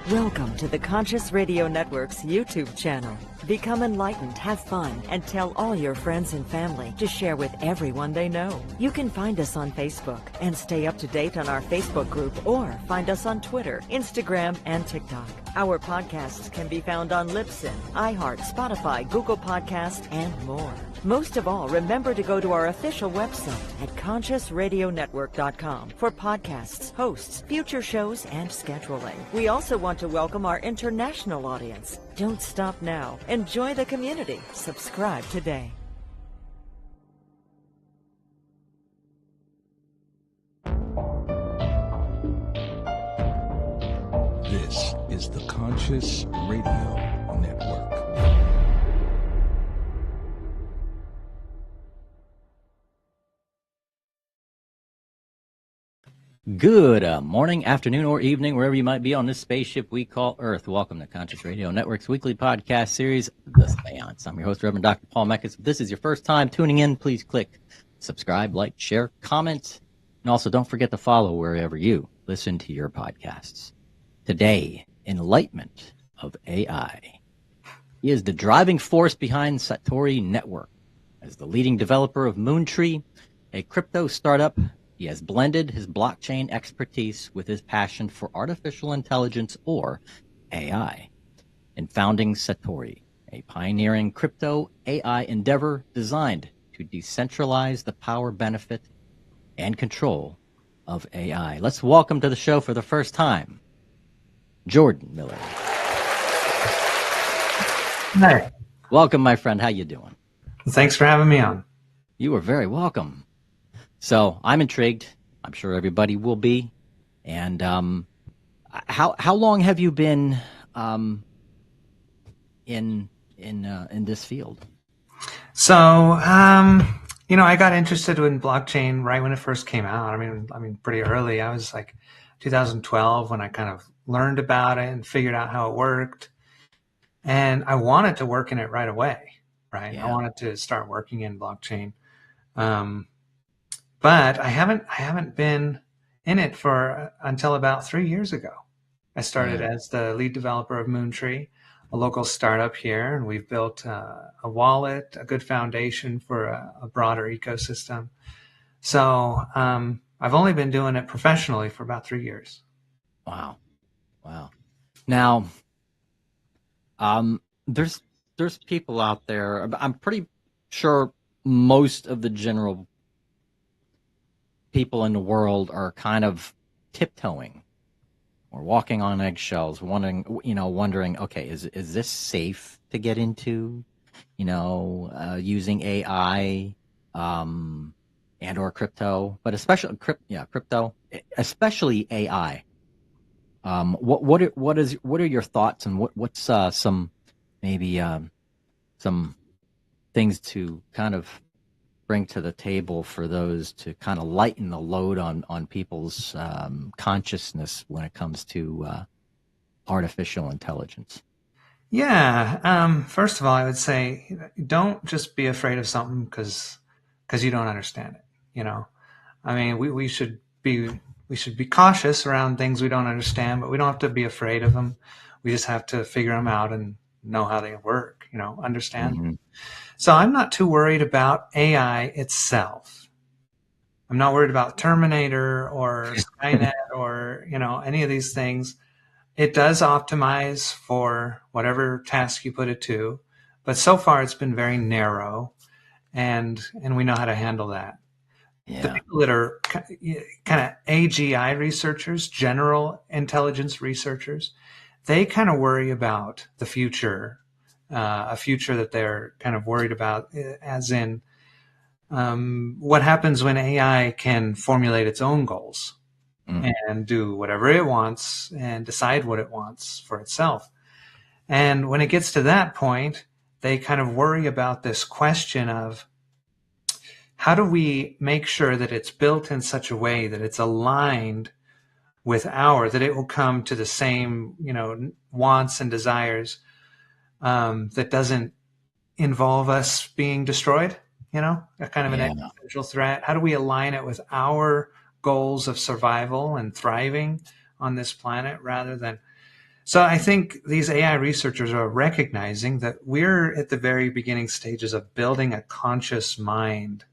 Welcome to the Conscious Radio Network's YouTube channel. Become enlightened, have fun, and tell all your friends and family to share with everyone they know. You can find us on Facebook and stay up to date on our Facebook group, or find us on Twitter, Instagram, and TikTok. Our podcasts can be found on Libsyn, iHeart, Spotify, Google Podcasts, and more. Most of all, remember to go to our official website at consciousradionetwork.com for podcasts, hosts, future shows, and scheduling. We also want to welcome our international audience. Don't stop now. Enjoy the community. Subscribe today. This is the Conscious Radio Network. Good morning, afternoon, or evening, wherever you might be on this spaceship we call Earth. Welcome to Conscious Radio Network's weekly podcast series, The Seance. I'm your host, Reverend Dr. Paul Meckes. If this is your first time tuning in, please click subscribe, like, share, comment, and also don't forget to follow wherever you listen to your podcasts. Today, enlightenment of AI. He is the driving force behind Satori Network. As the leading developer of MoonTree, a crypto startup, he has blended his blockchain expertise with his passion for artificial intelligence, or AI, in founding Satori, a pioneering crypto AI endeavor designed to decentralize the power, benefit, and control of AI. Let's welcome to the show for the first time, Jordan Millard. Hi. Welcome, my friend. How you doing? Thanks for having me on. You are very welcome. So I'm intrigued. I'm sure everybody will be. And how long have you been in this field? So I got interested in blockchain right when it first came out. I mean, pretty early. I was like 2012 when I kind of learned about it and figured out how it worked. And I wanted to work in it right away, right? Yeah. I wanted to start working in blockchain. But I haven't been in it until about 3 years ago. I started as the lead developer of MoonTree, a local startup here, and we've built a wallet, a good foundation for a broader ecosystem. So I've only been doing it professionally for about 3 years. Wow. Now, there's people out there. I'm pretty sure most of the general people in the world are kind of tiptoeing or walking on eggshells, wondering, okay, is this safe to get into? Using AI and or crypto, but especially crypto, especially AI. What are your thoughts, and what's some things to kind of bring to the table for those to kind of lighten the load on people's consciousness when it comes to artificial intelligence? Yeah. First of all, I would say don't just be afraid of something because you don't understand it. I mean, we should be cautious around things we don't understand, but we don't have to be afraid of them. We just have to figure them out and know how they work. Understand. Mm-hmm. So I'm not too worried about AI itself. I'm not worried about Terminator or Skynet or, any of these things. It does optimize for whatever task you put it to, but so far it's been very narrow, and we know how to handle that. Yeah. The people that are kind of AGI researchers, general intelligence researchers, they kind of worry about the future. A future that they're kind of worried about, as in what happens when AI can formulate its own goals and do whatever it wants and decide what it wants for itself. And when it gets to that point, they kind of worry about this question of how do we make sure that it's built in such a way that it's aligned with that it will come to the same, wants and desires, that doesn't involve us being destroyed, a kind of an existential threat. How do we align it with our goals of survival and thriving on this planet rather than So I think these AI researchers are recognizing that we're at the very beginning stages of building a conscious mind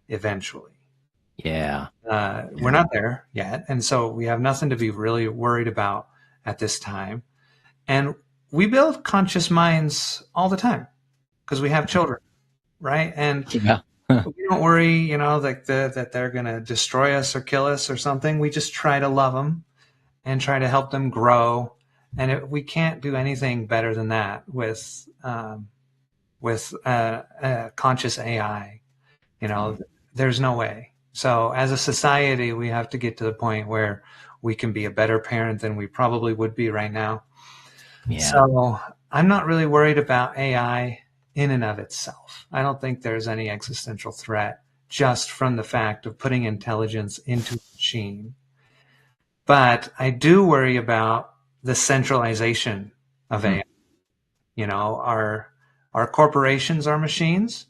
eventually. Yeah. We're not there yet. And so we have nothing to be really worried about at this time. And we build conscious minds all the time because we have children, right? And Yeah. we don't worry, that they're going to destroy us or kill us or something. We just try to love them and try to help them grow. And we can't do anything better than that with conscious AI. There's no way. So as a society, we have to get to the point where we can be a better parent than we probably would be right now. Yeah. So I'm not really worried about AI in and of itself. I don't think there's any existential threat just from the fact of putting intelligence into a machine. But I do worry about the centralization of AI. Our corporations are machines,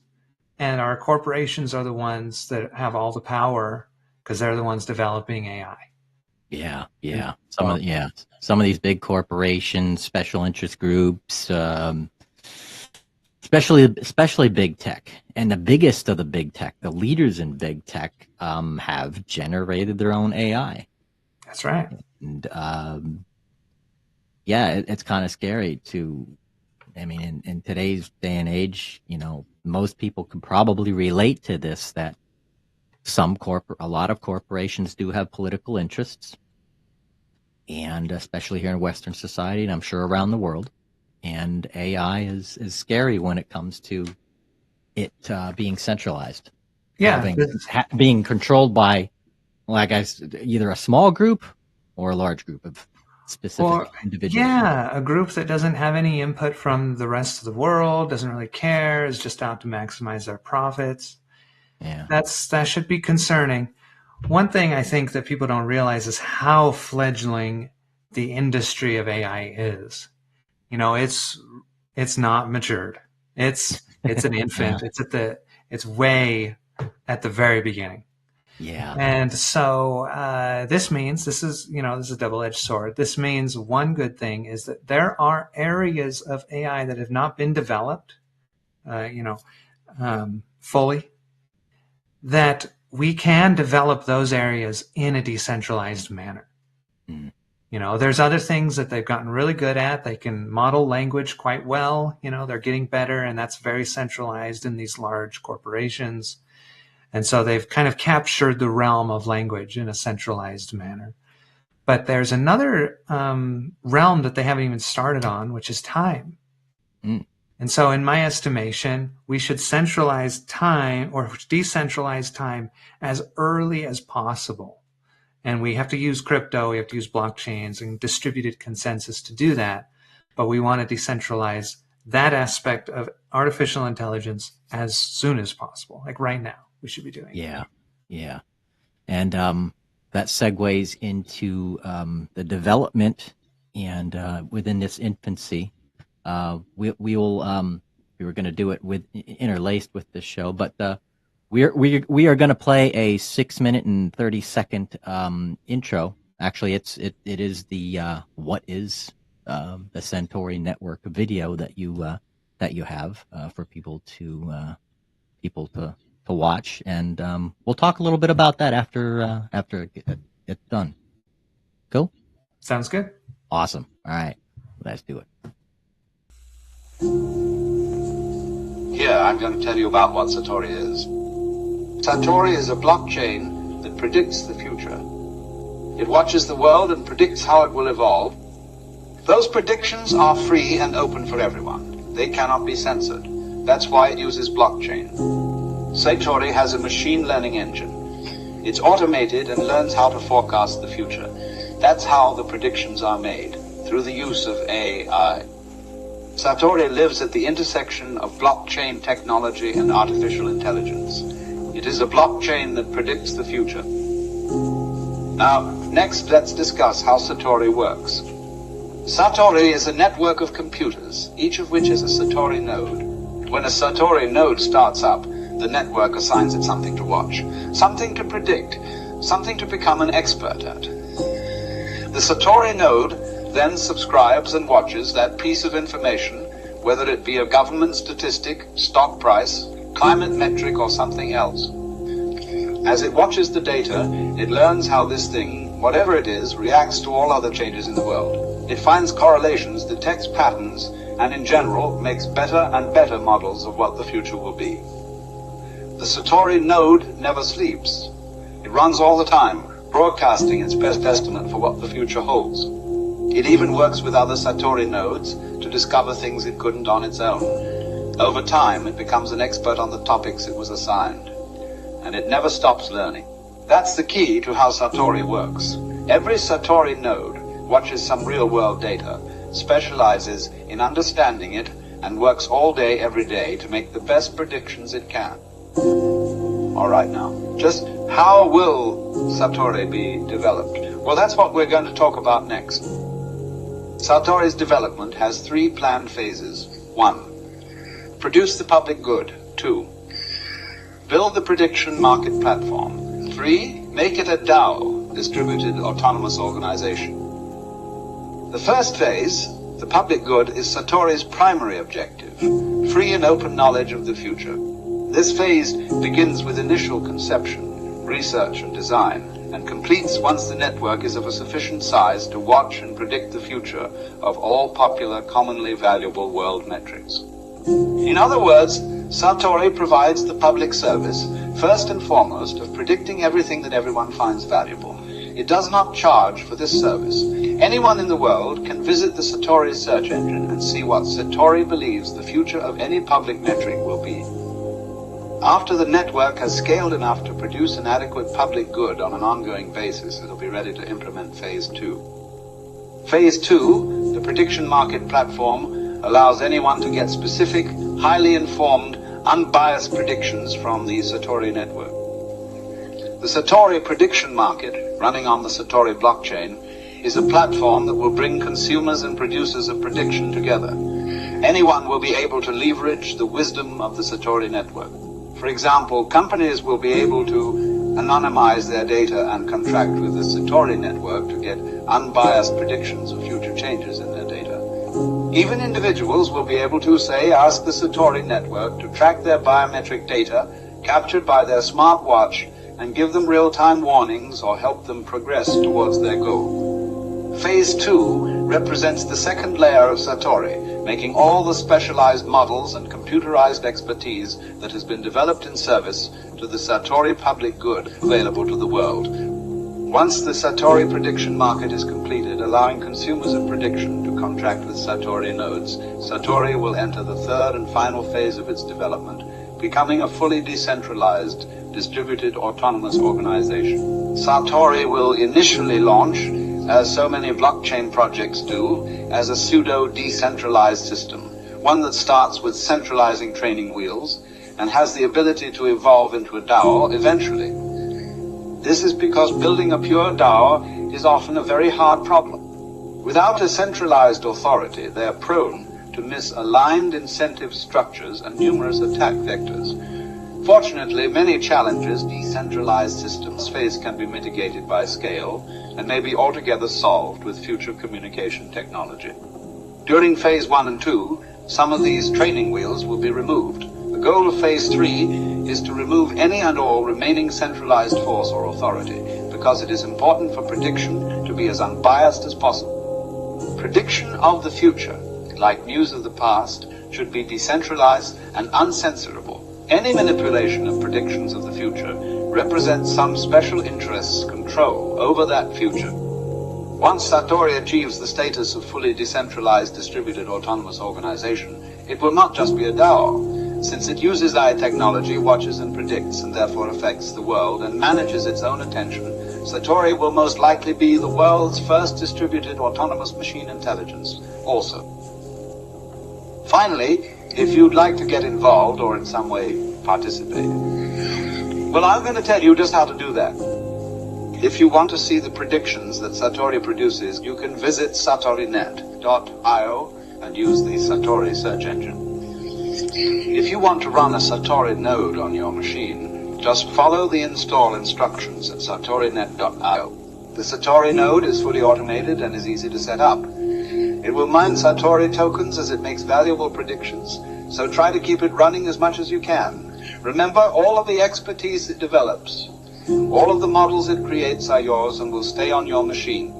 and our corporations are the ones that have all the power because they're the ones developing AI. Yeah. Some of these big corporations, special interest groups, especially big tech, and the biggest of the big tech, the leaders in big tech, have generated their own AI. That's right. And it's kind of scary in today's day and age, most people can probably relate to this, that a lot of corporations do have political interests, and especially here in Western society, and I'm sure around the world. And AI is scary when it comes to it being centralized. Yeah. Being controlled by, either a small group or a large group of specific individuals. Yeah, a group that doesn't have any input from the rest of the world, doesn't really care, is just out to maximize their profits. Yeah. That should be concerning. One thing I think that people don't realize is how fledgling the industry of AI is. It's not matured. It's an infant. Yeah. It's way at the very beginning. Yeah. And so this is a double-edged sword. This means one good thing is that there are areas of AI that have not been developed, fully, that we can develop those areas in a decentralized manner. Mm. There's other things that they've gotten really good at. They can model language quite well. They're getting better, and that's very centralized in these large corporations. And so they've kind of captured the realm of language in a centralized manner. But there's another realm that they haven't even started on, which is time. Mm. And so in my estimation, we should centralize time or decentralize time as early as possible. And we have to use crypto, we have to use blockchains and distributed consensus to do that. But we want to decentralize that aspect of artificial intelligence as soon as possible, like right now. We should be doing. Yeah. And that segues into the development, and within this infancy, we were going to do it with interlaced with this show, but we are going to play a 6-minute and 30-second intro. Actually, it is the what is the Satori network video that you have for people to watch, and we'll talk a little bit about that after it's done. Cool? Sounds good. Awesome. All right, let's do it. Here, I'm going to tell you about what Satori is. Satori is a blockchain that predicts the future. It watches the world and predicts how it will evolve. Those predictions are free and open for everyone. They cannot be censored. That's why it uses blockchain. Satori has a machine learning engine. It's automated and learns how to forecast the future. That's how the predictions are made, through the use of AI. Satori lives at the intersection of blockchain technology and artificial intelligence. It is a blockchain that predicts the future. Now, next let's discuss how Satori works. Satori is a network of computers, each of which is a Satori node. When a Satori node starts up, the network assigns it something to watch, something to predict, something to become an expert at. The Satori node then subscribes and watches that piece of information, whether it be a government statistic, stock price, climate metric, or something else. As it watches the data, it learns how this thing, whatever it is, reacts to all other changes in the world. It finds correlations, detects patterns, and in general makes better and better models of what the future will be. The Satori node never sleeps. It runs all the time, broadcasting its best estimate for what the future holds. It even works with other Satori nodes to discover things it couldn't on its own. Over time, it becomes an expert on the topics it was assigned, and it never stops learning. That's the key to how Satori works. Every Satori node watches some real-world data, specializes in understanding it, and works all day, every day to make the best predictions it can. All right now, just how will Satori be developed? Well, that's what we're going to talk about next. Satori's development has 3 planned phases. 1. Produce the public good. 2. Build the prediction market platform. 3. Make it a DAO, distributed autonomous organization. The first phase, the public good, is Satori's primary objective, free and open knowledge of the future. This phase begins with initial conception, research and design, and completes once the network is of a sufficient size to watch and predict the future of all popular, commonly valuable world metrics. In other words, Satori provides the public service, first and foremost, of predicting everything that everyone finds valuable. It does not charge for this service. Anyone in the world can visit the Satori search engine and see what Satori believes the future of any public metric will be. After the network has scaled enough to produce an adequate public good on an ongoing basis, it'll be ready to implement Phase 2. Phase 2, the prediction market platform, allows anyone to get specific, highly informed, unbiased predictions from the Satori network. The Satori prediction market, running on the Satori blockchain, is a platform that will bring consumers and producers of prediction together. Anyone will be able to leverage the wisdom of the Satori network. For example, companies will be able to anonymize their data and contract with the Satori network to get unbiased predictions of future changes in their data. Even individuals will be able to, say, ask the Satori network to track their biometric data captured by their smartwatch and give them real-time warnings or help them progress towards their goal. Phase 2 represents the second layer of Satori, making all the specialized models and computerized expertise that has been developed in service to the Satori public good available to the world. Once the Satori prediction market is completed, allowing consumers of prediction to contract with Satori nodes, Satori will enter the third and final phase of its development, becoming a fully decentralized, distributed autonomous organization. Satori will initially launch, as so many blockchain projects do, as a pseudo-decentralized system, one that starts with centralizing training wheels and has the ability to evolve into a DAO eventually. This is because building a pure DAO is often a very hard problem. Without a centralized authority, they are prone to misaligned incentive structures and numerous attack vectors. Fortunately, many challenges decentralized systems face can be mitigated by scale and may be altogether solved with future communication technology. During Phase 1 and 2, some of these training wheels will be removed. The goal of Phase 3 is to remove any and all remaining centralized force or authority, because it is important for prediction to be as unbiased as possible. Prediction of the future, like news of the past, should be decentralized and uncensorable. Any manipulation of predictions of the future represents some special interest's control over that future. Once Satori achieves the status of fully decentralized, distributed autonomous organization, it will not just be a DAO. Since it uses AI technology, watches and predicts, and therefore affects the world and manages its own attention, Satori will most likely be the world's first distributed autonomous machine intelligence also. Finally, if you'd like to get involved or in some way participate, well, I'm going to tell you just how to do that. If you want to see the predictions that Satori produces, you can visit satorinet.io and use the Satori search engine. If you want to run a Satori node on your machine, just follow the install instructions at satorinet.io. The Satori node is fully automated and is easy to set up. It will mine Satori tokens as it makes valuable predictions, so try to keep it running as much as you can. Remember, all of the expertise it develops, all of the models it creates are yours and will stay on your machine.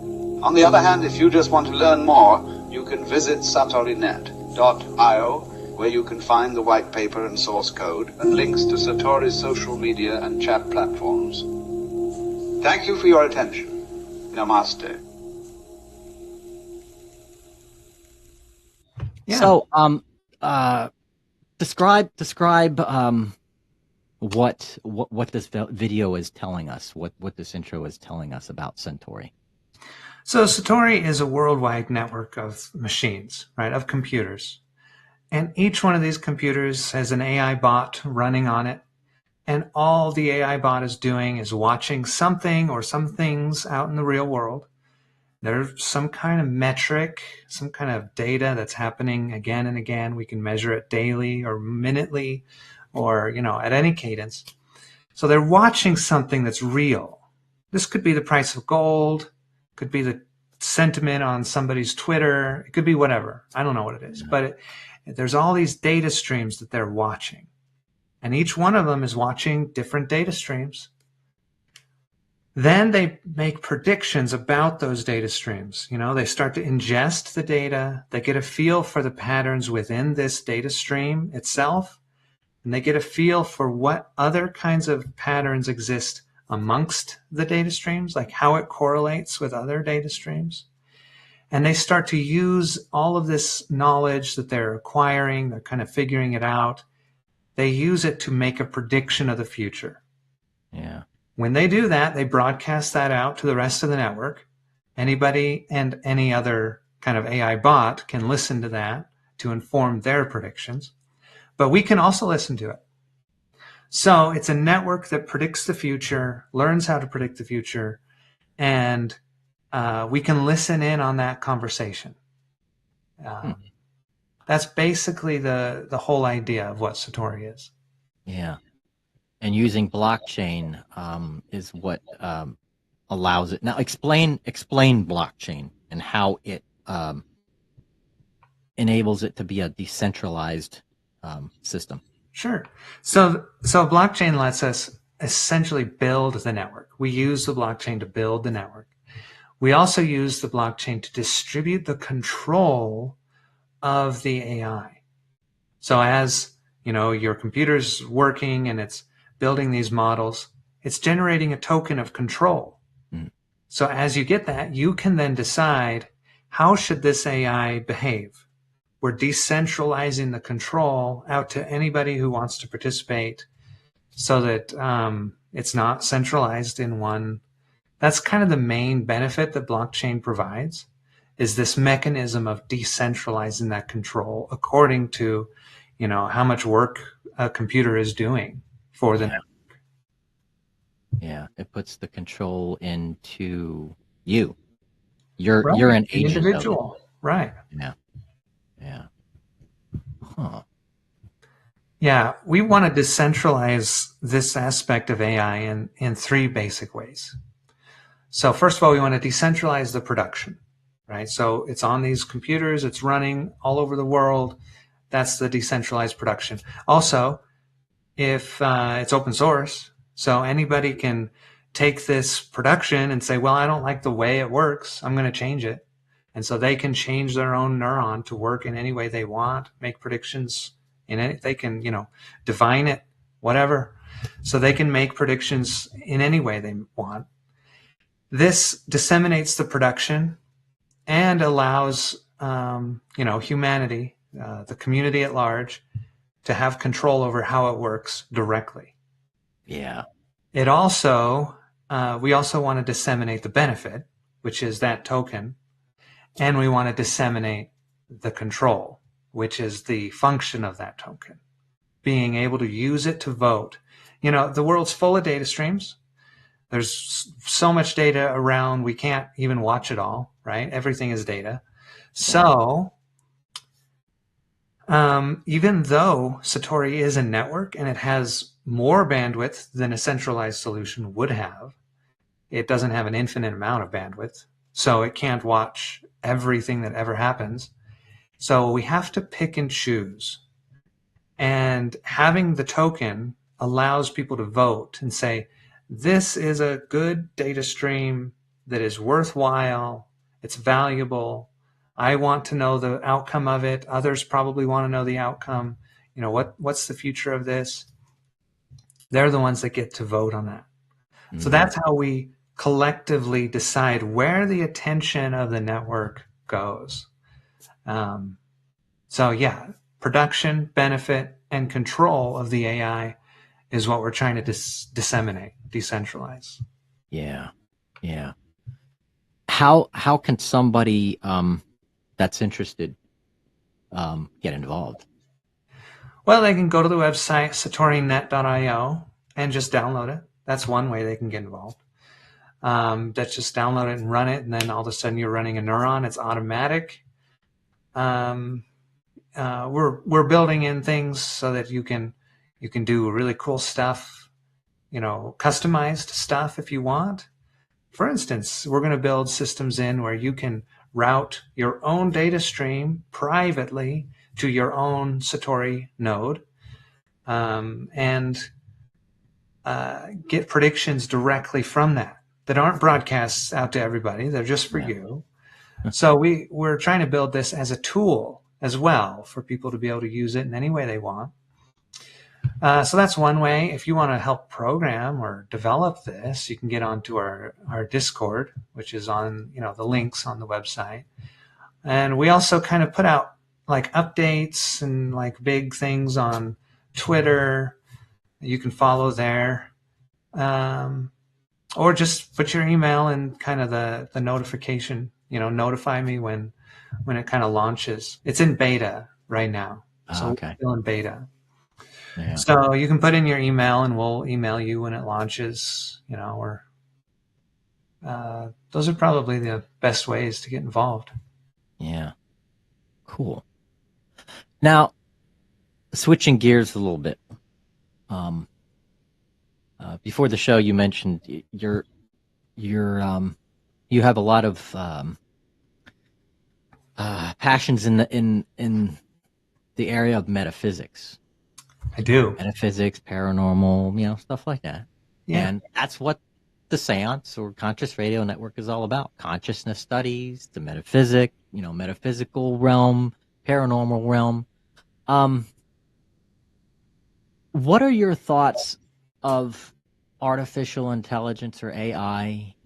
On the other hand, if you just want to learn more, you can visit satorinet.io, where you can find the white paper and source code and links to Satori's social media and chat platforms. Thank you for your attention. Namaste. Yeah. So, describe what this video is telling us, what this intro is telling us about Satori. So Satori is a worldwide network of machines, right, of computers. And each one of these computers has an AI bot running on it. And all the AI bot is doing is watching something or some things out in the real world. There's some kind of metric, some kind of data that's happening again and again. We can measure it daily or minutely or, at any cadence. So they're watching something that's real. This could be the price of gold, could be the sentiment on somebody's Twitter, it could be whatever. I don't know what it is, but there's all these data streams that they're watching. And each one of them is watching different data streams. Then they make predictions about those data streams. They start to ingest the data. They get a feel for the patterns within this data stream itself. And they get a feel for what other kinds of patterns exist amongst the data streams, like how it correlates with other data streams. And they start to use all of this knowledge that they're acquiring. They're kind of figuring it out. They use it to make a prediction of the future. Yeah. When they do that, they broadcast that out to the rest of the network. Anybody and any other kind of AI bot can listen to that to inform their predictions. But we can also listen to it. So it's a network that predicts the future, learns how to predict the future, and we can listen in on that conversation. That's basically the whole idea of what Satori is. Yeah. And using blockchain is what allows it. Now, explain blockchain and how it enables it to be a decentralized system. Sure. So blockchain lets us essentially build the network. We use the blockchain to build the network. We also use the blockchain to distribute the control of the AI. So as your computer's working and it's building these models, it's generating a token of control. So as you get that, you can then decide, how should this AI behave? We're decentralizing the control out to anybody who wants to participate so that it's not centralized in one. That's kind of the main benefit that blockchain provides, is this mechanism of decentralizing that control according to, how much work a computer is doing for the network. Yeah, it puts the control into you. You're Right. an The agent individual. of it. Right. Yeah. Huh. Yeah, we want to decentralize this aspect of AI in three basic ways. So first of all, we want to decentralize the production, right? So it's on these computers, it's running all over the world. That's the decentralized production. Also, if it's open source, so anybody can take this production and say, well, I don't like the way it works, I'm going to change it. And so they can change their own neuron to work in any way they want, make predictions in it. They can, define it, whatever. So they can make predictions in any way they want. This disseminates the production and allows, humanity, the community at large, to have control over how it works directly. Yeah. It also, we also want to disseminate the benefit, which is that token. And we want to disseminate the control, which is the function of that token, being able to use it to vote. The world's full of data streams. There's so much data around, we can't even watch it all, right? Everything is data. So even though Satori is a network and it has more bandwidth than a centralized solution would have, it doesn't have an infinite amount of bandwidth. so it can't watch everything that ever happens. So we have to pick and choose. And having the token allows people to vote and say, this is a good data stream that is worthwhile, it's valuable, I want to know the outcome of it, others probably want to know the outcome, what's the future of this? They're the ones that get to vote on that. Mm-hmm. So that's how we collectively decide where the attention of the network goes. So yeah, production, benefit, and control of the AI is what we're trying to disseminate, decentralize. Yeah. How can somebody that's interested get involved? Well, they can go to the website satorinet.io and just download it. That's one way they can get involved. That's just download it and run it, and then all of a sudden you're running a neuron. It's automatic. We're building in things so that you can do really cool stuff, customized stuff if you want. For instance, we're going to build systems in where you can route your own data stream privately to your own Satori node, and get predictions directly from that aren't broadcasts out to everybody. They're just for you. So we're trying to build this as a tool as well for people to be able to use it in any way they want. So that's one way. If you want to help program or develop this, you can get onto our Discord, which is on, the links on the website. And we also kind of put out like updates and like big things on Twitter. You can follow there. Or just put your email in kind of the notification, notify me when it kind of launches. It's in beta right now. So okay. We're still in beta. Yeah. So you can put in your email and we'll email you when it launches, or those are probably the best ways to get involved. Yeah. Cool. Now, switching gears a little bit. Before the show, you mentioned you have a lot of passions in the area of metaphysics. I do. Metaphysics, paranormal, stuff like that. Yeah. And that's what the Seance or Conscious Radio Network is all about. Consciousness studies, the metaphysical realm, paranormal realm. What are your thoughts of artificial intelligence or AI,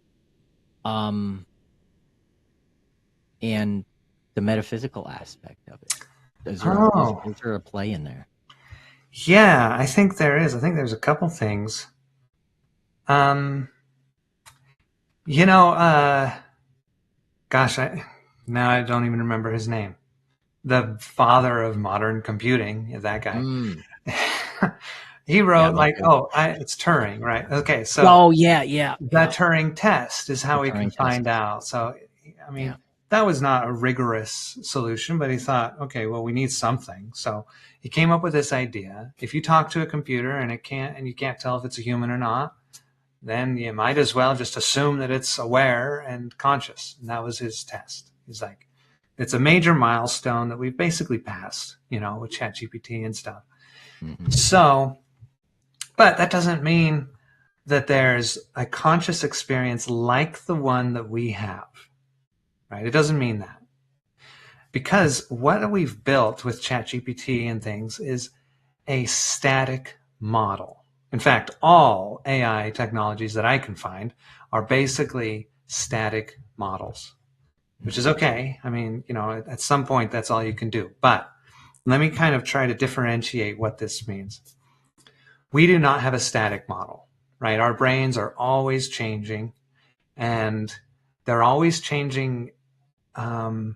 and the metaphysical aspect of it? Is there a play in there? Yeah, I think there is. I think there's a couple things. Gosh, now I don't even remember his name. The father of modern computing, that guy. He wrote it's Turing, right? Okay, so that Turing test is how we can find out. So, I mean, that was not a rigorous solution, but he thought, okay, well, we need something. So he came up with this idea. If you talk to a computer and you can't tell if it's a human or not, then you might as well just assume that it's aware and conscious. And that was his test. He's like, it's a major milestone that we've basically passed, with ChatGPT and stuff. Mm-hmm. So, but that doesn't mean that there's a conscious experience like the one that we have, right? It doesn't mean that. Because what we've built with ChatGPT and things is a static model. In fact, all AI technologies that I can find are basically static models, which is okay. I mean, at some point that's all you can do. But let me kind of try to differentiate what this means. We do not have a static model, right? Our brains are always changing, and they're always changing in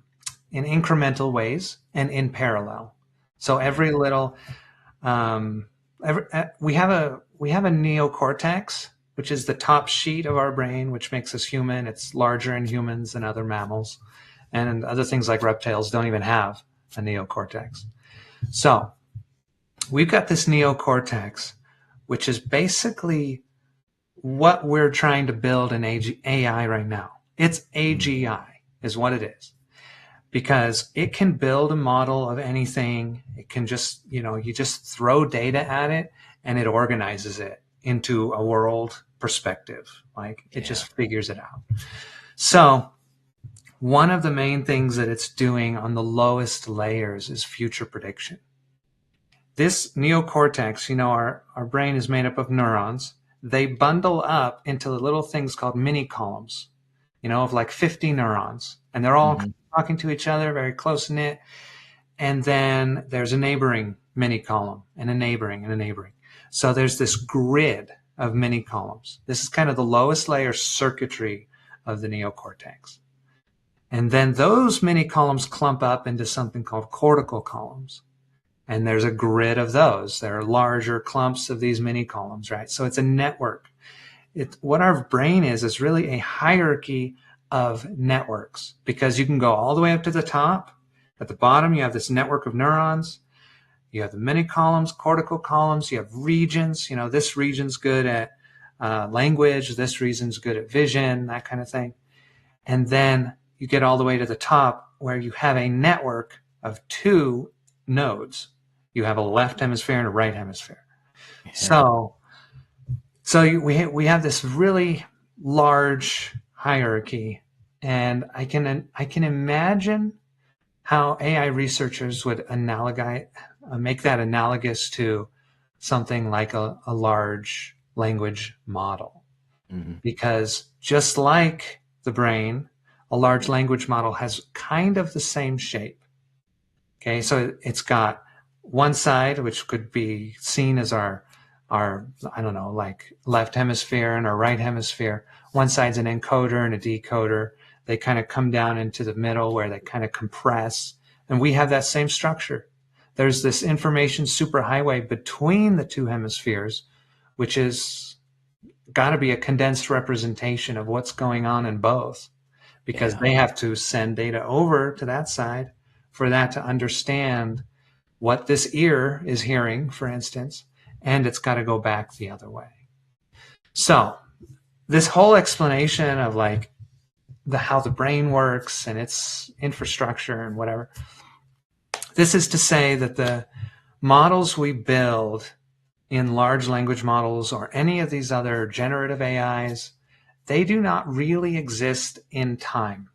incremental ways and in parallel. So every little, we have a neocortex, which is the top sheet of our brain, which makes us human. It's larger in humans than other mammals, and other things like reptiles don't even have a neocortex. So we've got this neocortex, which is basically what we're trying to build in AI right now. It's AGI is what it is, because it can build a model of anything. It can just, you just throw data at it and it organizes it into a world perspective. Like it just figures it out. So one of the main things that it's doing on the lowest layers is future prediction. This neocortex, our brain is made up of neurons. They bundle up into little things called mini columns, of like 50 neurons. And they're all talking to each other, very close knit. And then there's a neighboring mini column and a neighboring and a neighboring. So there's this grid of mini columns. This is kind of the lowest layer circuitry of the neocortex. And then those mini columns clump up into something called cortical columns. And there's a grid of those. There are larger clumps of these mini columns, right? So it's a network. What our brain is really a hierarchy of networks, because you can go all the way up to the top. At the bottom, you have this network of neurons. You have the mini columns, cortical columns. You have regions. This region's good at language. This region's good at vision, that kind of thing. And then you get all the way to the top where you have a network of two nodes. You have a left hemisphere and a right hemisphere. Yeah. So we have this really large hierarchy, and I can imagine how AI researchers would make that analogous to something like a large language model. Because just like the brain, a large language model has kind of the same shape. Okay, so it's got one side, which could be seen as our like left hemisphere and our right hemisphere. One side's an encoder and a decoder. They kind of come down into the middle where they kind of compress. And we have that same structure. There's this information superhighway between the two hemispheres, which is got to be a condensed representation of what's going on in both, because they have to send data over to that side for that to understand what this ear is hearing, for instance, and it's got to go back the other way. So this whole explanation of like how the brain works and its infrastructure and whatever, this is to say that the models we build in large language models or any of these other generative AIs, they do not really exist in time.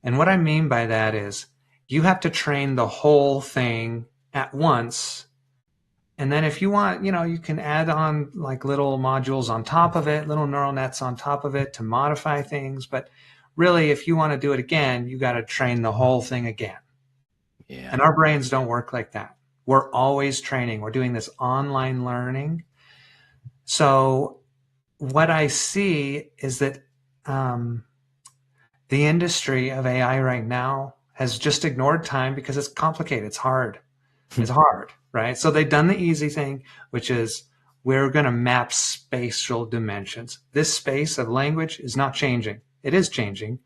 And what I mean by that is you have to train the whole thing at once. And then if you want, you can add on like little modules on top of it, little neural nets on top of it to modify things. But really, if you want to do it again, you got to train the whole thing again. Yeah. And our brains don't work like that. We're always training. We're doing this online learning. So what I see is that the industry of AI right now has just ignored time because it's complicated. It's hard. It's hard, right? So they've done the easy thing, which is we're going to map spatial dimensions. This space of language is not changing. It is changing,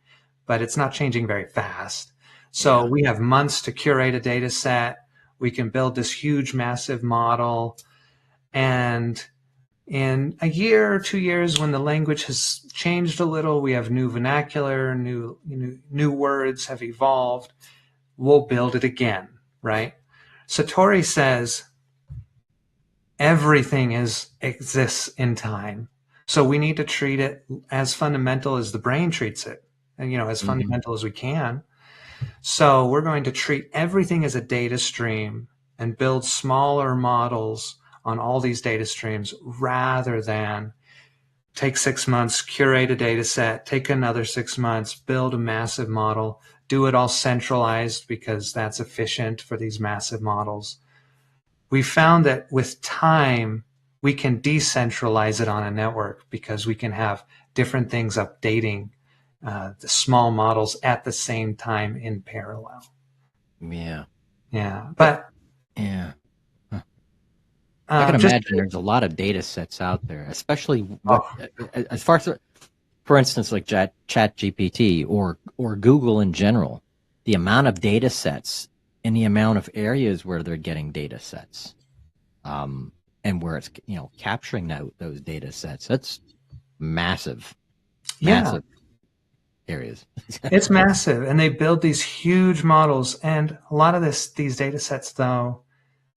but it's not changing very fast. So we have months to curate a data set. We can build this huge, massive model. And in a year or 2 years, when the language has changed a little, we have new vernacular, new words have evolved, we'll build it again, right? Satori says everything exists in time. So we need to treat it as fundamental as the brain treats it, and as fundamental as we can. So we're going to treat everything as a data stream and build smaller models on all these data streams rather than take 6 months, curate a data set, take another 6 months, build a massive model, do it all centralized because that's efficient for these massive models. We found that with time, we can decentralize it on a network because we can have different things updating the small models at the same time in parallel. Yeah. But I can imagine there's a lot of data sets out there, especially as far as, for instance, like ChatGPT or Google in general, the amount of data sets and the amount of areas where they're getting data sets, and where it's capturing those data sets. That's massive. areas. It's massive, and they build these huge models. And a lot of these data sets, though,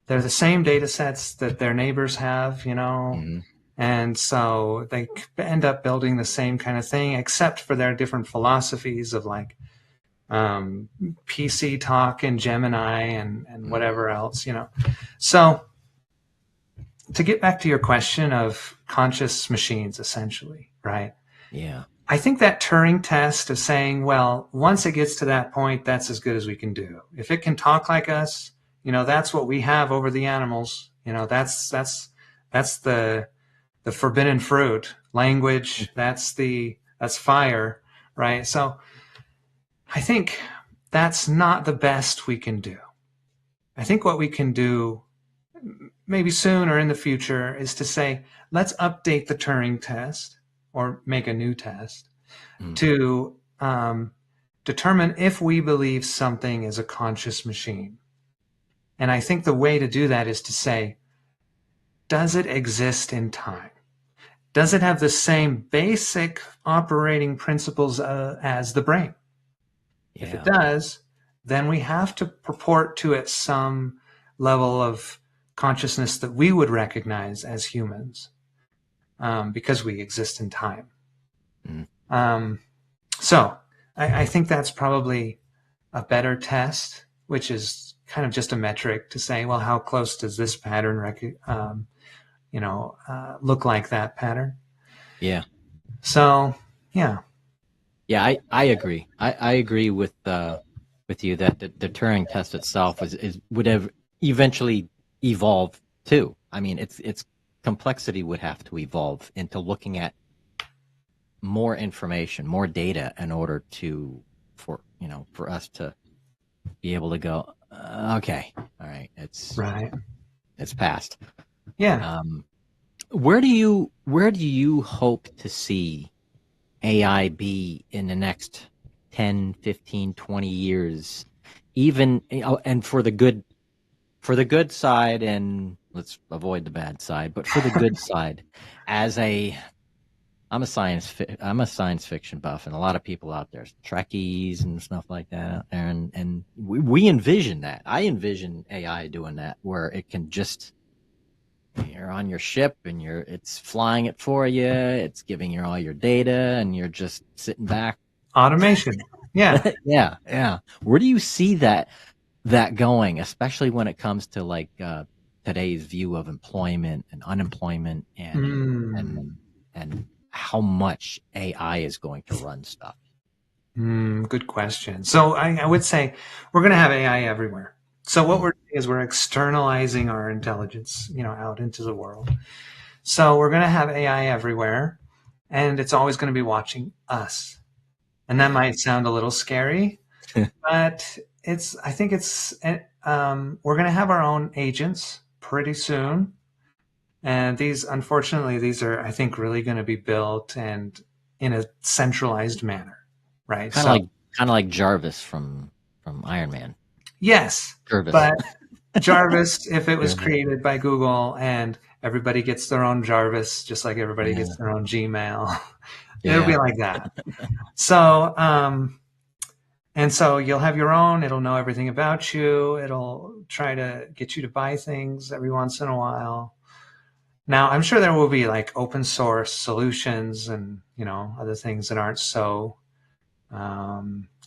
they're the same data sets that their neighbors have, Mm-hmm. and so they end up building the same kind of thing, except for their different philosophies of like PC talk and Gemini and whatever else, So to get back to your question of conscious machines, essentially, right? Yeah. I think that Turing test of saying, well, once it gets to that point, that's as good as we can do. If it can talk like us, that's what we have over the animals. That's the forbidden fruit. Language, that's fire, right? So I think that's not the best we can do. I think what we can do maybe soon or in the future is to say, let's update the Turing test or make a new test to determine if we believe something is a conscious machine. And I think the way to do that is to say, does it exist in time? Does it have the same basic operating principles as the brain? Yeah. If it does, then we have to purport to it some level of consciousness that we would recognize as humans, because we exist in time. So I think that's probably a better test, which is kind of just a metric to say, well, how close does this pattern look like that pattern? Yeah. So, yeah. Yeah, I agree. I agree with you that the Turing test itself would have eventually evolved too. I mean, its complexity would have to evolve into looking at more information, more data in order for us to be able to go, okay, all right, it's passed. Yeah. Where do you hope to see AI be in the next 10, 15, 20 years, even, and for the good side, and let's avoid the bad side, but for the good side, I'm a science fiction buff, and a lot of people out there, Trekkies and stuff like that, and we envision that. I envision AI doing that, where it can just, you're on your ship and it's flying it for you, it's giving you all your data, and you're just sitting back. Automation. Yeah. Yeah. Where do you see that going, especially when it comes to like today's view of employment and unemployment and how much AI is going to run stuff? Good question. So I would say we're going to have AI everywhere. So what we're doing is we're externalizing our intelligence, out into the world. So we're going to have AI everywhere, and it's always going to be watching us. And that might sound a little scary, but I think we're going to have our own agents pretty soon. And unfortunately, these are, I think, really going to be built and in a centralized manner, right? Kind of like Jarvis from Iron Man. Yes, Jarvis. But Jarvis, if it was created by Google and everybody gets their own Jarvis, just like everybody gets their own Gmail, it'll be like that. So, and so you'll have your own. It'll know everything about you. It'll try to get you to buy things every once in a while. Now, I'm sure there will be like open source solutions and, other things that aren't so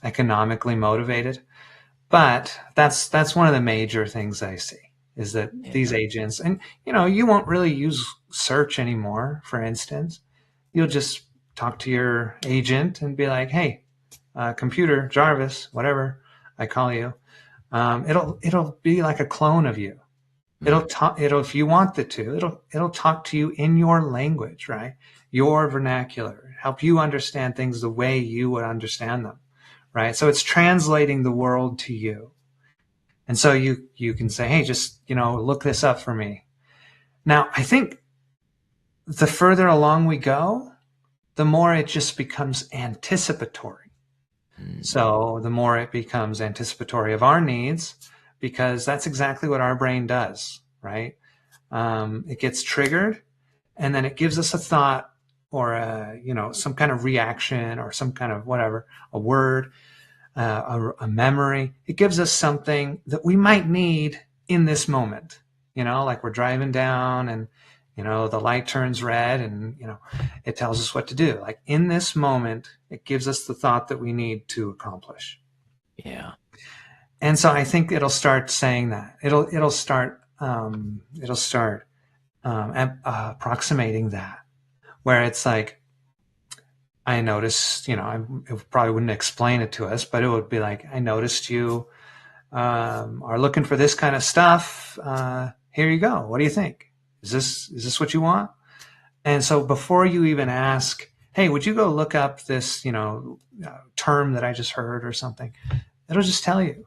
economically motivated. But that's one of the major things I see is that these agents, and, you won't really use search anymore, for instance. You'll just talk to your agent and be like, hey, computer, Jarvis, whatever I call you. It'll be like a clone of you. It'll if you want it to, it'll talk to you in your language, right? Your vernacular, help you understand things the way you would understand them, right? So it's translating the world to you. And so you can say, hey, just, look this up for me. Now, I think the further along we go, the more it just becomes anticipatory. So the more it becomes anticipatory of our needs, because that's exactly what our brain does, right? It gets triggered, and then it gives us a thought some kind of reaction or some kind of whatever, a word, a memory. It gives us something that we might need in this moment, like we're driving down and, the light turns red and, it tells us what to do. Like in this moment, it gives us the thought that we need to accomplish. Yeah. And so I think it'll start saying that. It'll start approximating that, where it's like, I noticed, it probably wouldn't explain it to us, but it would be like, I noticed you are looking for this kind of stuff. Here you go. What do you think? Is this what you want? And so before you even ask, hey, would you go look up this, term that I just heard or something? It'll just tell you,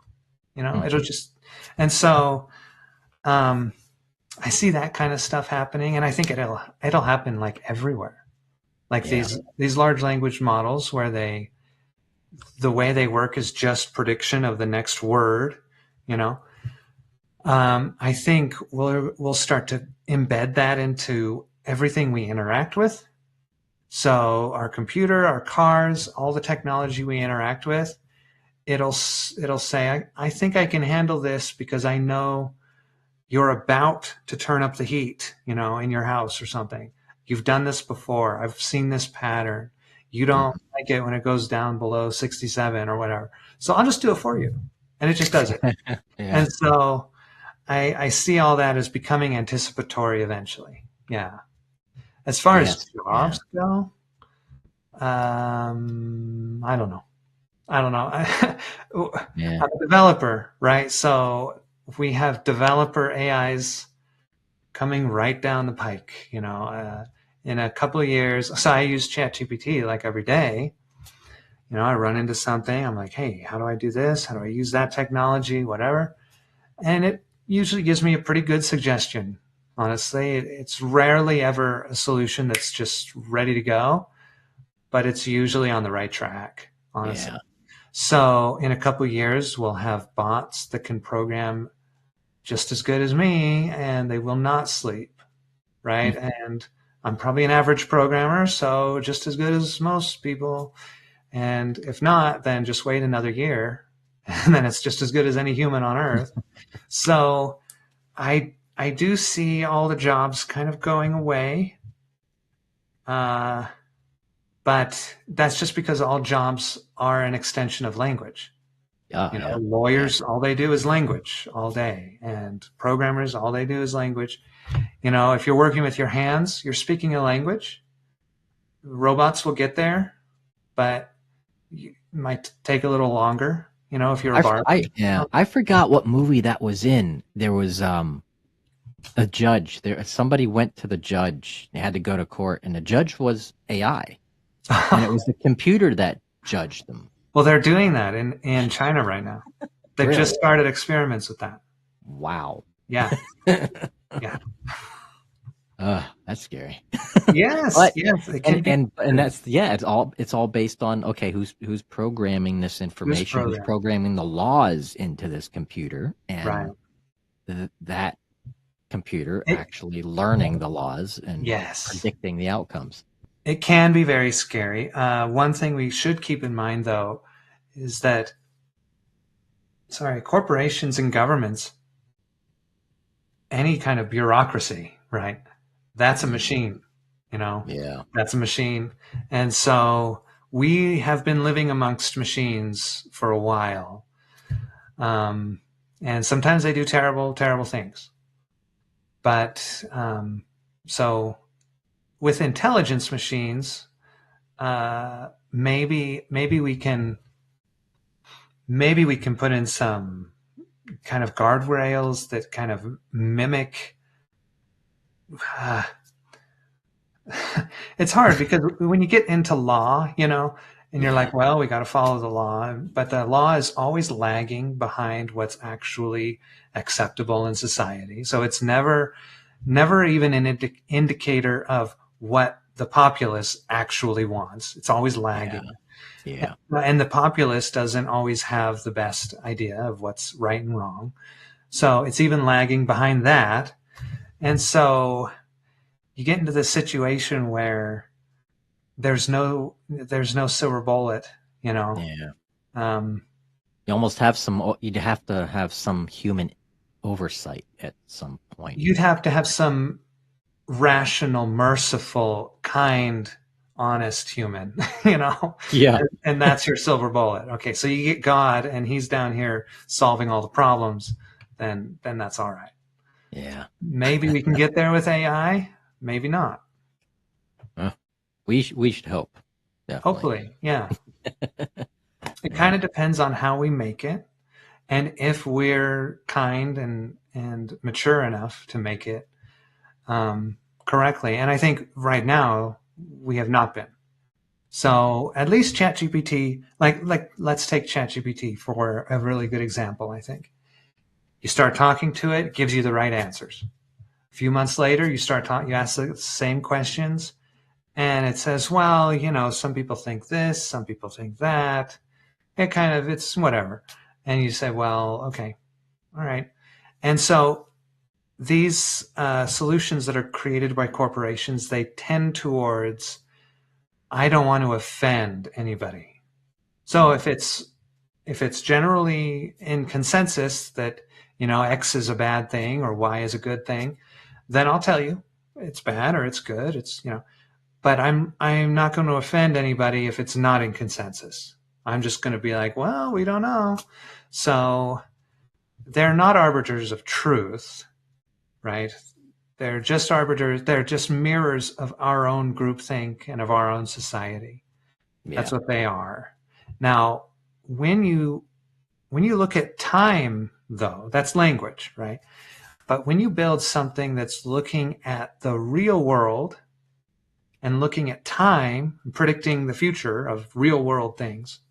it'll just, and so, I see that kind of stuff happening, and I think it'll happen like everywhere. Like these large language models where the way they work is just prediction of the next word, I think we'll start to embed that into everything we interact with. So our computer, our cars, all the technology we interact with, it'll say, I think I can handle this because I know you're about to turn up the heat, in your house or something. You've done this before. I've seen this pattern. You don't like it when it goes down below 67 or whatever. So I'll just do it for you. And it just does it. Yeah. And so I see all that as becoming anticipatory eventually. Yeah. As far as jobs go, I don't know. I'm a developer, right? So we have developer AIs coming right down the pike, in a couple of years. So I use ChatGPT like every day. I run into something. I'm like, hey, how do I do this? How do I use that technology? Whatever. And it usually gives me a pretty good suggestion. Honestly, it's rarely ever a solution that's just ready to go, but it's usually on the right track, honestly. Yeah. So in a couple of years, we'll have bots that can program just as good as me, and they will not sleep, right? And I'm probably an average programmer, so just as good as most people. And if not, then just wait another year, and then it's just as good as any human on Earth. So I do see all the jobs kind of going away, but that's just because all jobs are an extension of language. Lawyers, all they do is language all day, and programmers, all they do is language. If you're working with your hands, you're speaking a language. Robots will get there, but it might take a little longer. If you're a barber. I forgot what movie that was in. There was a judge. Somebody went to the judge. They had to go to court, and the judge was AI, and it was the computer that judged them. Well, they're doing that in China right now. They've just started experiments with that. Wow. Yeah. Yeah. That's scary. Yes. Yes. And that's it's all based on who's programming this information, who's programming the laws into this computer, and that computer actually learning the laws and predicting the outcomes. It can be very scary. One thing we should keep in mind, though, is that, corporations and governments, any kind of bureaucracy, right? That's a machine, Yeah. That's a machine. And so we have been living amongst machines for a while. And sometimes they do terrible, terrible things. But so with intelligence machines, maybe we can put in some kind of guardrails that kind of mimic. It's hard because when you get into law, and you're like, well, we got to follow the law, but the law is always lagging behind what's actually acceptable in society. So it's never even an indicator of what the populace actually wants. It's always lagging. Yeah. And the populace doesn't always have the best idea of what's right and wrong. So it's even lagging behind that. And so you get into this situation where there's no silver bullet, you know. Yeah. Um, You'd have to have some human oversight at some point. you'd have to have some rational, merciful, kind, honest human, you know, Yeah. and that's your silver bullet. Okay, so you get God, and he's down here solving all the problems, then that's all right. Yeah. Maybe we can get there with AI, maybe not. We should hope. Definitely. Hopefully, yeah. It kind of depends on how we make it, and if we're kind and mature enough to make it correctly. And I think right now we have not been. So at least ChatGPT, like let's take ChatGPT for a really good example. I think you start talking to it, it gives you the right answers. A few months later, you ask the same questions, and it says, well, you know, some people think this, some people think that. It's whatever. And you say, well, okay, all right. And so these solutions that are created by corporations, they tend towards, I don't want to offend anybody. So if it's generally in consensus that, you know, X is a bad thing or Y is a good thing, then I'll tell you it's bad or it's good. It's, you know, but I'm not going to offend anybody if it's not in consensus. I'm just going to be like, well, we don't know. So they're not arbiters of truth, right? They're just arbiters. They're just mirrors of our own groupthink and of our own society. Yeah. That's what they are. Now, when you look at time, though, that's language, right? But when you build something that's looking at the real world and looking at time, and predicting the future of real world things,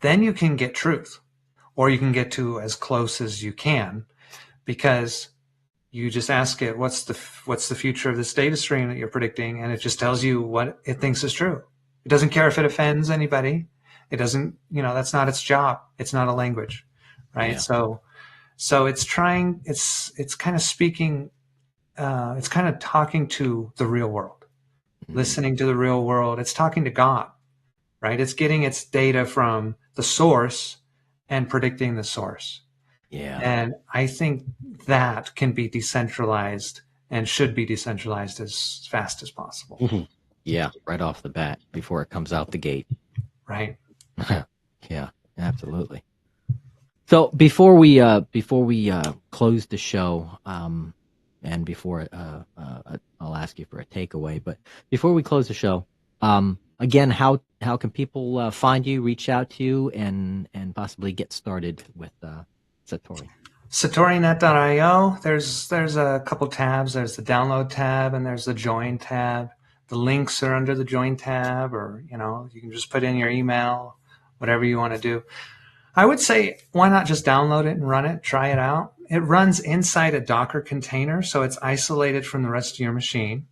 then you can get truth, or you can get to as close as you can, because you just ask it, what's the future of this data stream that you're predicting? And it just tells you what it thinks is true. It doesn't care if it offends anybody. It doesn't, you know, that's not its job. It's not a language, right? Yeah. So it's trying, it's kind of speaking, it's kind of talking to the real world, listening to the real world. It's talking to God, right? It's getting its data from the source and predicting the source. Yeah. And I think that can be decentralized and should be decentralized as fast as possible. Mm-hmm. Yeah, right off the bat before it comes out the gate. Right. Yeah, absolutely. So before we close the show, and before I'll ask you for a takeaway, but before we close the show, again, how can people find you, reach out to you, and possibly get started with Satori? Satorinet.io. There's a couple tabs. There's the download tab and there's the join tab. The links are under the join tab, or, you know, you can just put in your email, whatever you want to do. I would say, why not just download it and run it, try it out. It runs inside a Docker container, so it's isolated from the rest of your machine.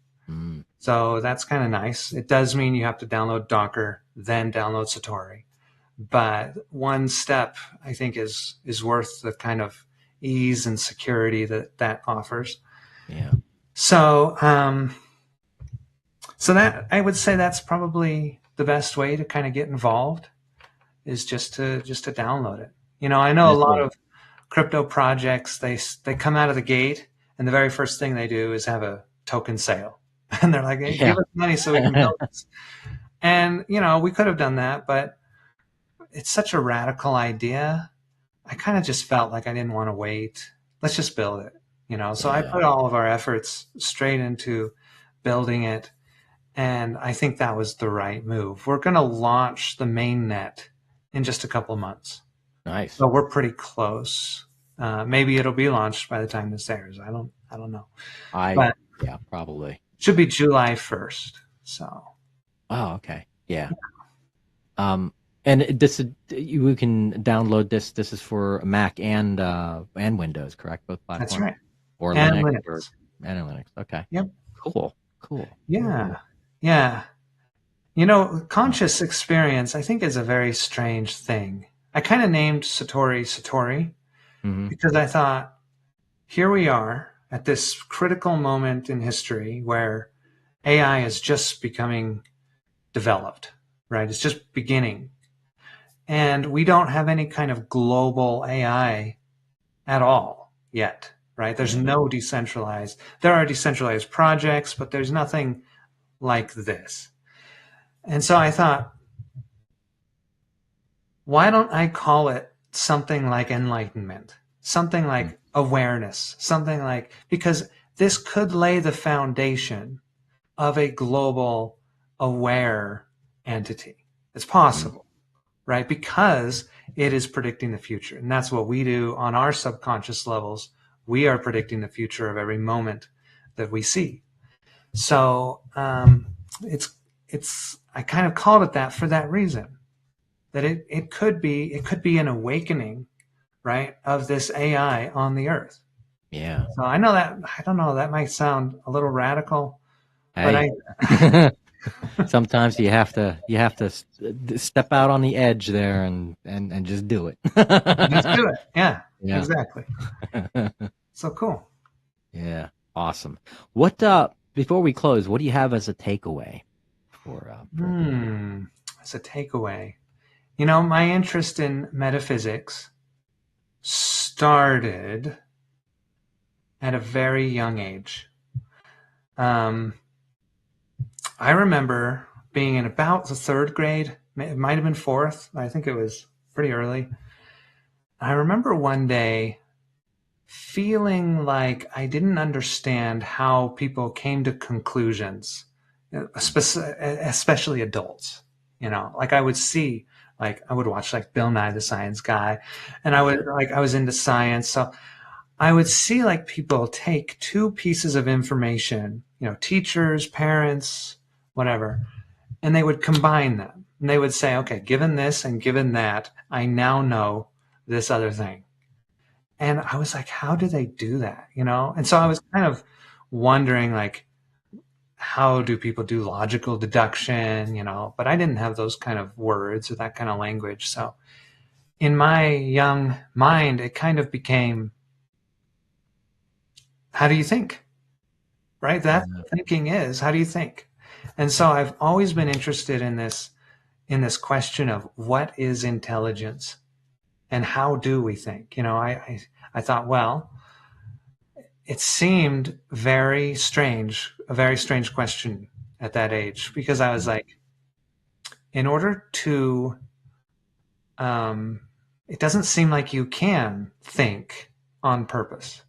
So that's kind of nice. It does mean you have to download Docker, then download Satori. But one step, I think, is worth the kind of ease and security that offers. Yeah. So that, I would say, that's probably the best way to kind of get involved, is just to download it. You know, I know a lot of crypto projects, they come out of the gate and the very first thing they do is have a token sale. And they're like, hey, give us money so we can build this. And, you know, we could have done that, but it's such a radical idea. I kind of just felt like I didn't want to wait. Let's just build it, you know? So I put all of our efforts straight into building it. And I think that was the right move. We're going to launch the mainnet in just a couple of months. Nice. So we're pretty close. Maybe it'll be launched by the time this airs. I don't know. Yeah, probably. Should be July 1st. So. Oh, okay. Yeah. And this you can download this. This is for Mac and Windows, correct? Both platforms. That's right. Or and Linux. And Linux. Okay. Yep. Cool. Yeah. Yeah. You know, conscious experience, I think, is a very strange thing. I kind of named Satori because I thought, here we are at this critical moment in history where AI is just becoming developed, right? It's just beginning. And we don't have any kind of global AI at all yet, right? There's no decentralized. There are decentralized projects, but there's nothing like this. And so I thought, why don't I call it something like enlightenment, something like awareness, something like, because this could lay the foundation of a global aware entity. It's possible, right? Because it is predicting the future. And that's what we do on our subconscious levels. We are predicting the future of every moment that we see. So I kind of called it that for that reason, that it could be an awakening, right, of this AI on the earth. Yeah. So I don't know, that might sound a little radical, but Hey. Sometimes you have to step out on the edge there and just do it. Just do it. Yeah. Exactly. So cool. Yeah, awesome. What before we close, what do you have as a takeaway for as a takeaway? You know, my interest in metaphysics started at a very young age. I remember being in about the third grade. It might have been fourth. I think it was pretty early. I remember one day feeling like I didn't understand how people came to conclusions, especially adults. You know, like I would see, like I would watch like Bill Nye the Science Guy, and I was into science, so I would see like people take two pieces of information, you know, teachers, parents, whatever, and they would combine them. And they would say, okay, given this and given that, I now know this other thing. And I was like, how do they do that? You know? And so I was kind of wondering, like, how do people do logical deduction, you know? But I didn't have those kind of words or that kind of language. So in my young mind, it kind of became, how do you think? Right? That's what thinking is. How do you think? And so I've always been interested in this question of what is intelligence and how do we think? You know, I thought, well, it seemed a very strange question at that age, because I was like, in order to, it doesn't seem like you can think on purpose.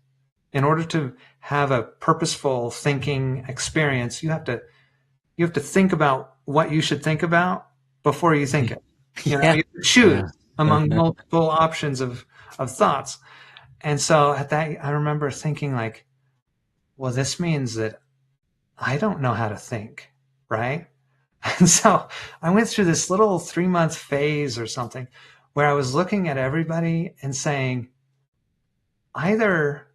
In order to have a purposeful thinking experience, you have to think about what you should think about before you think it. You know, you choose among multiple options of thoughts. And so at that, I remember thinking like, well, this means that I don't know how to think, right? And so I went through this little 3-month phase or something where I was looking at everybody and saying, either,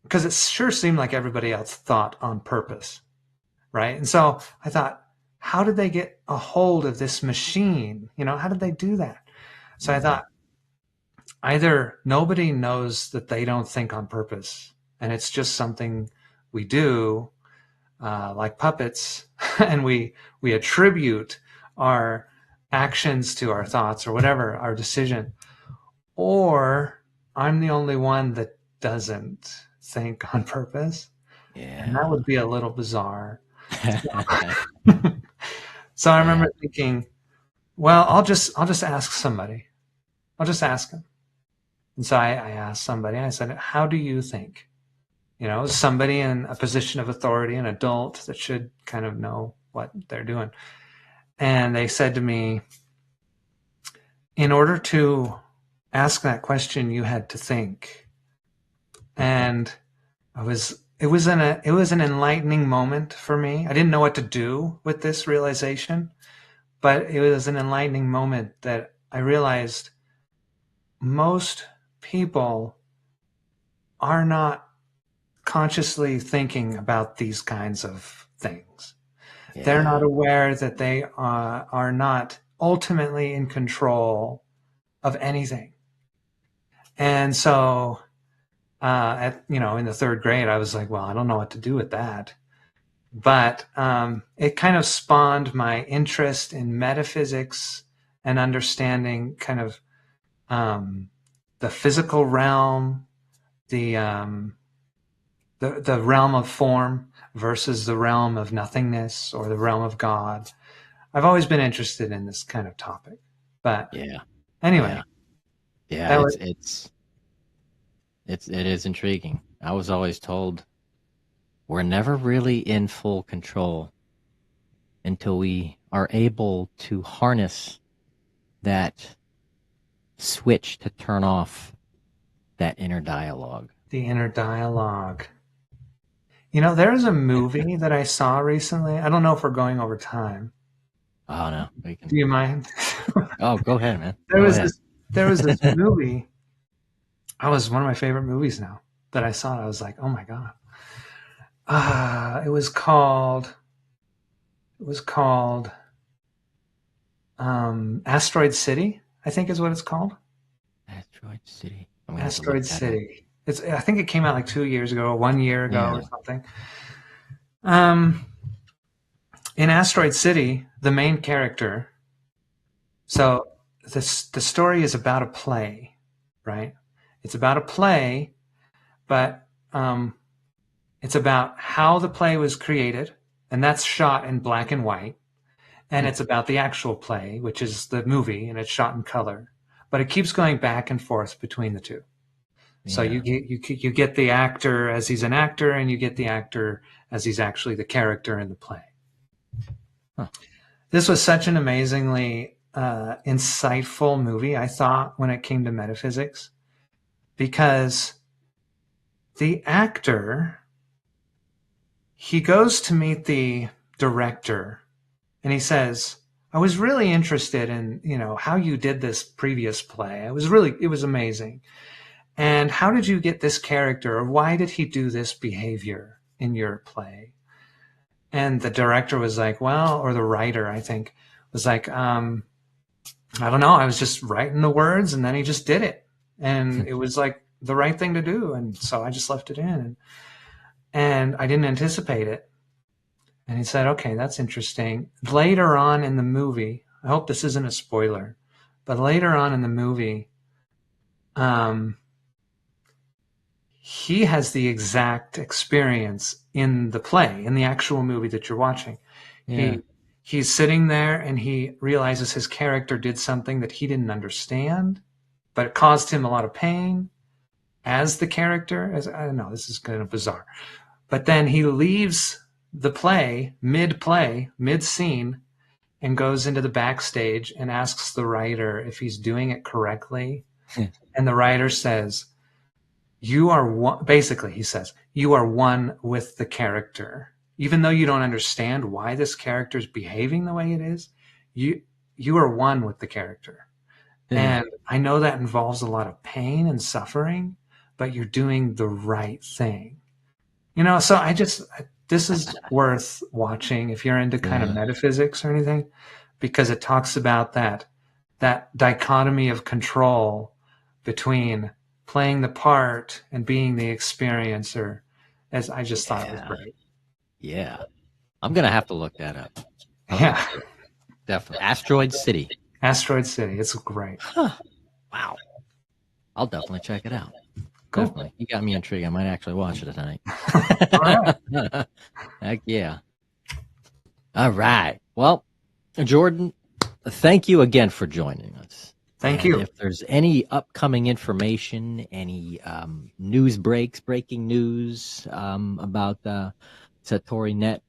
because it sure seemed like everybody else thought on purpose, right? And so I thought, how did they get a hold of this machine? You know, how did they do that? So I thought, either nobody knows that they don't think on purpose, and it's just something we do, like puppets, and we attribute our actions to our thoughts or whatever, our decision, or I'm the only one that doesn't think on purpose. Yeah. And that would be a little bizarre. So I remember thinking, well, I'll just ask somebody. I'll just ask them. And so I asked somebody, I said, how do you think? You know, somebody in a position of authority, an adult that should kind of know what they're doing. And they said to me, in order to ask that question, you had to think. And it was an enlightening moment for me. I didn't know what to do with this realization, but it was an enlightening moment that I realized most people are not consciously thinking about these kinds of things. Yeah. They're not aware that they are not ultimately in control of anything. And so, in the third grade, I was like, well, I don't know what to do with that. but it kind of spawned my interest in metaphysics and understanding kind of the physical realm, the realm of form versus the realm of nothingness or the realm of God. I've always been interested in this kind of topic. But anyway, it is intriguing. I was always told we're never really in full control until we are able to harness that switch to turn off that inner dialogue. The inner dialogue. You know, there's a movie that I saw recently. I don't know if we're going over time. Oh no, do you mind? Oh, go ahead, man. There was this movie. It was one of my favorite movies now that I saw. I was like, oh my God. It was called Asteroid City, I think is what it's called. Asteroid City. Asteroid City. I think it came out like 2 years ago, 1 year ago or something. In Asteroid City, the main character, so the story is about a play, right? It's about a play, but it's about how the play was created, and that's shot in black and white. And it's about the actual play, which is the movie, and it's shot in color. But it keeps going back and forth between the two. So you get the actor as he's an actor, and you get the actor as he's actually the character in the play. Huh. This was such an amazingly insightful movie, I thought, when it came to metaphysics, because the actor, he goes to meet the director, and he says, I was really interested in, how you did this previous play. It was amazing. And how did you get this character, or why did he do this behavior in your play? And the director was like, or the writer, I think, was like, I don't know. I was just writing the words, and then he just did it. And it was like the right thing to do. And so I just left it in. And I didn't anticipate it. And he said, okay, that's interesting. Later on in the movie, I hope this isn't a spoiler, but later on in the movie, he has the exact experience in the play, in the actual movie that you're watching. Yeah. He's sitting there, and he realizes his character did something that he didn't understand, but it caused him a lot of pain as the character. I don't know, this is kind of bizarre. But then he leaves the play, mid-scene, and goes into the backstage and asks the writer if he's doing it correctly. And the writer says, you are one, basically he says, you are one with the character. Even though you don't understand why this character is behaving the way it is, you are one with the character. And I know that involves a lot of pain and suffering, but you're doing the right thing. So this is worth watching if you're into kind of metaphysics or anything, because it talks about that dichotomy of control between playing the part and being the experiencer, as I just thought it was great. Yeah. I'm going to have to look that up. Yeah. Definitely. Asteroid City. Asteroid City. It's great. Huh. Wow. I'll definitely check it out. Cool. Definitely. You got me intrigued. I might actually watch it tonight. All right. Heck yeah. All right. Well, Jordan, thank you again for joining us. Thank you. If there's any upcoming information, any breaking news about Satori Net,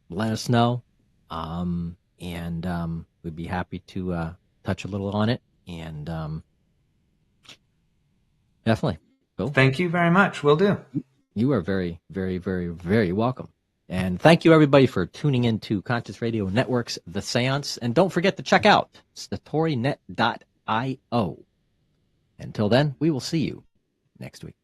let us know. And we'd be happy to touch a little on it. And definitely. Cool. Thank you very much. Will do. You are very, very, very, very welcome. And thank you, everybody, for tuning into Conscious Radio Network's The Seance. And don't forget to check out SatoriNet.io. Until then, we will see you next week.